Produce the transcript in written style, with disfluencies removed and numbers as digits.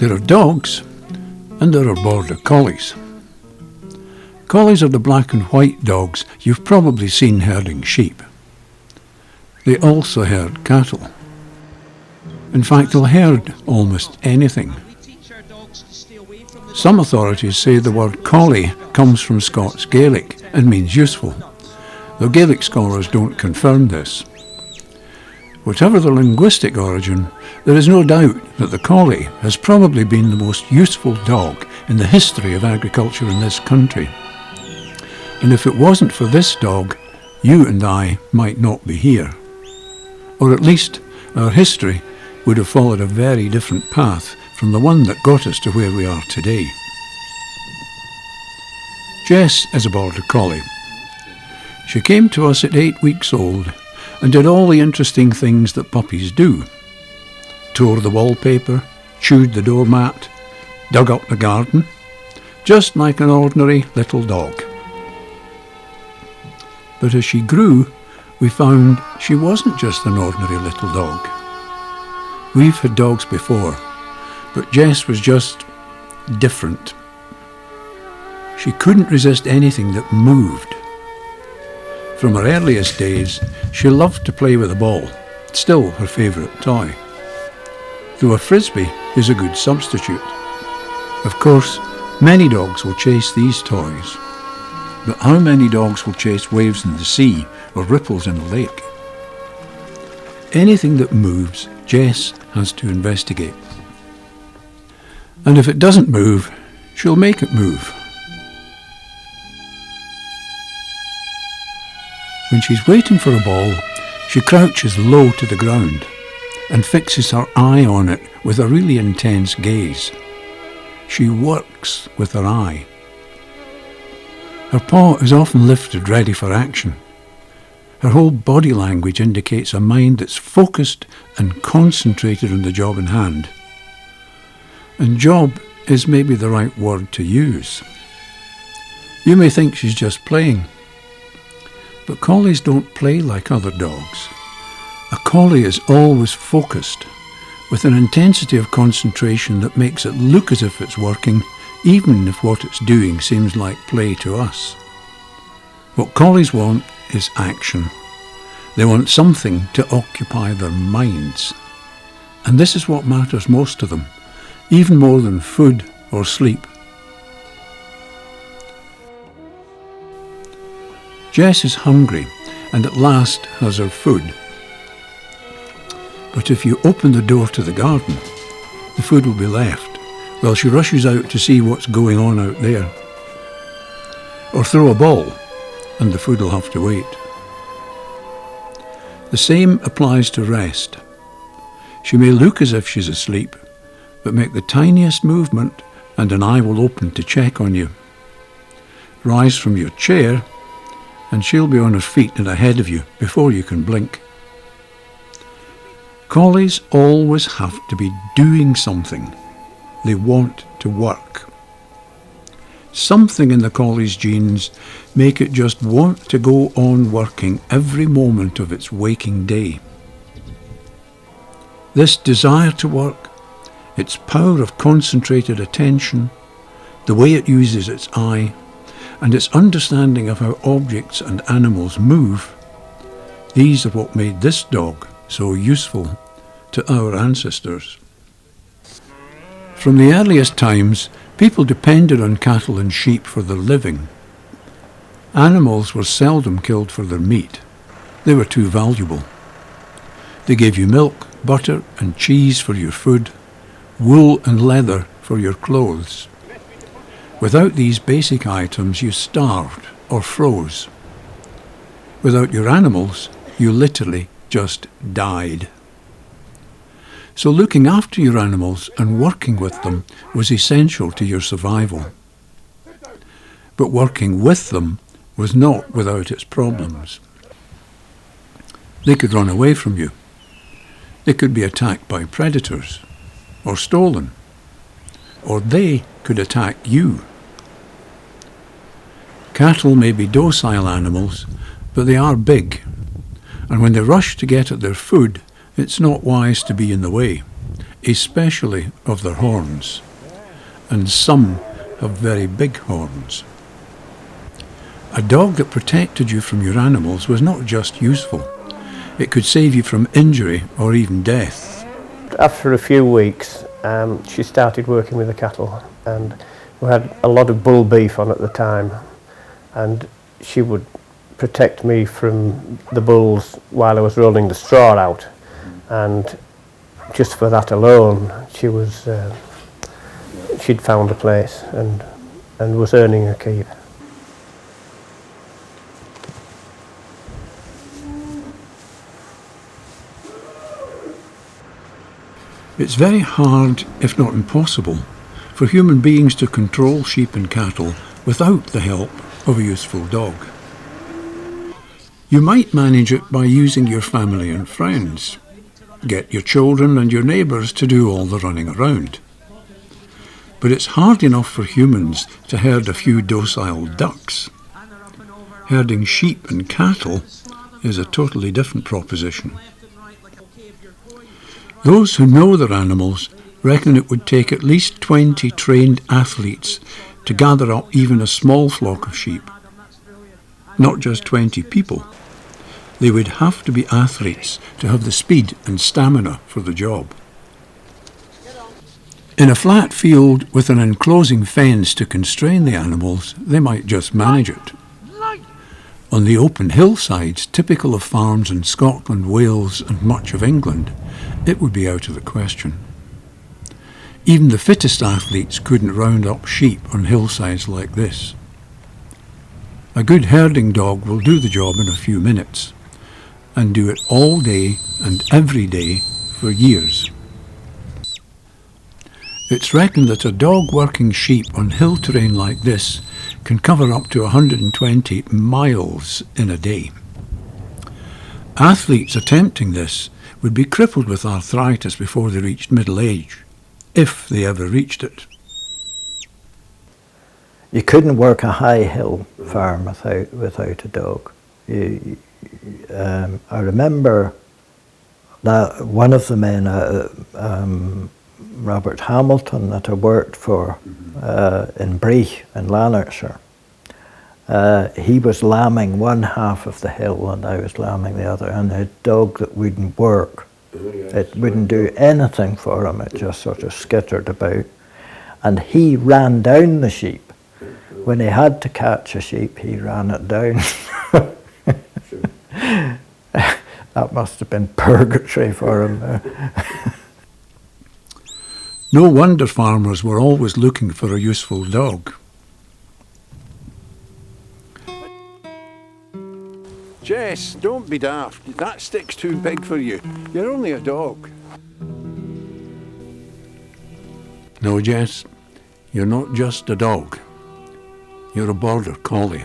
There are dogs, and there are Border Collies. Collies are the black and white dogs you've probably seen herding sheep. They also herd cattle. In fact, they'll herd almost anything. Some authorities say the word collie comes from Scots Gaelic and means useful, though Gaelic scholars don't confirm this. Whatever the linguistic origin, there is no doubt that the collie has probably been the most useful dog in the history of agriculture in this country. And if it wasn't for this dog, you and I might not be here. Or at least our history would have followed a very different path from the one that got us to where we are today. Jess is a Border Collie. She came to us at 8 weeks old and did all the interesting things that puppies do. Tore the wallpaper, chewed the doormat, dug up the garden, just like an ordinary little dog. But as she grew, we found she wasn't just an ordinary little dog. We've had dogs before, but Jess was just different. She couldn't resist anything that moved. From her earliest days, she loved to play with a ball, still her favourite toy. Though a frisbee is a good substitute. Of course, many dogs will chase these toys. But how many dogs will chase waves in the sea or ripples in a lake? Anything that moves, Jess has to investigate. And if it doesn't move, she'll make it move. When she's waiting for a ball, she crouches low to the ground and fixes her eye on it with a really intense gaze. She works with her eye. Her paw is often lifted ready for action. Her whole body language indicates a mind that's focused and concentrated on the job in hand. And job is maybe the right word to use. You may think she's just playing, but collies don't play like other dogs. A collie is always focused, with an intensity of concentration that makes it look as if it's working, even if what it's doing seems like play to us. What collies want is action. They want something to occupy their minds. And this is what matters most to them, even more than food or sleep. Jess is hungry and at last has her food. But if you open the door to the garden, the food will be left while she rushes out to see what's going on out there. Or throw a ball, and the food will have to wait. The same applies to rest. She may look as if she's asleep, but make the tiniest movement and an eye will open to check on you. Rise from your chair, and she'll be on her feet and ahead of you before you can blink. Collies always have to be doing something. They want to work. Something in the collie's genes make it just want to go on working every moment of its waking day. This desire to work, its power of concentrated attention, the way it uses its eye, and its understanding of how objects and animals move, these are what made this dog so useful to our ancestors. From the earliest times, people depended on cattle and sheep for their living. Animals were seldom killed for their meat. They were too valuable. They gave you milk, butter and cheese for your food, wool and leather for your clothes. Without these basic items, you starved or froze. Without your animals, you literally just died. So looking after your animals and working with them was essential to your survival. But working with them was not without its problems. They could run away from you. They could be attacked by predators or stolen, or they could attack you. Cattle may be docile animals, but they are big, and when they rush to get at their food, it's not wise to be in the way. especially of their horns, and some have very big horns. A dog that protected you from your animals was not just useful, it could save you from injury or even death. After a few weeks, she started working with the cattle, and we had a lot of bull beef on at the time, and she would protect me from the bulls while I was rolling the straw out, and just for that alone she'd found a place and was earning her keep. It's very hard, if not impossible, for human beings to control sheep and cattle without the help of a useful dog. You might manage it by using your family and friends. Get your children and your neighbours to do all the running around. But it's hard enough for humans to herd a few docile ducks. Herding sheep and cattle is a totally different proposition. Those who know their animals reckon it would take at least 20 trained athletes to gather up even a small flock of sheep. Not just 20 people. They would have to be athletes to have the speed and stamina for the job. In a flat field with an enclosing fence to constrain the animals, they might just manage it. On the open hillsides, typical of farms in Scotland, Wales and much of England, it would be out of the question. Even the fittest athletes couldn't round up sheep on hillsides like this. A good herding dog will do the job in a few minutes, and do it all day and every day for years. It's reckoned that a dog working sheep on hill terrain like this can cover up to 120 miles in a day. Athletes attempting this would be crippled with arthritis before they reached middle age, if they ever reached it. You couldn't work a high hill farm without a dog. I remember that one of the men, Robert Hamilton, that I worked for in Brie in Lanarkshire, he was lambing one half of the hill and I was lambing the other, and a dog that wouldn't work. It wouldn't do anything for him, it just sort of skittered about. And he ran down the sheep. When he had to catch a sheep, he ran it down. That must have been purgatory for him. No wonder farmers were always looking for a useful dog. Jess, don't be daft. That stick's too big for you. You're only a dog. No, Jess, you're not just a dog. You're a Border Collie.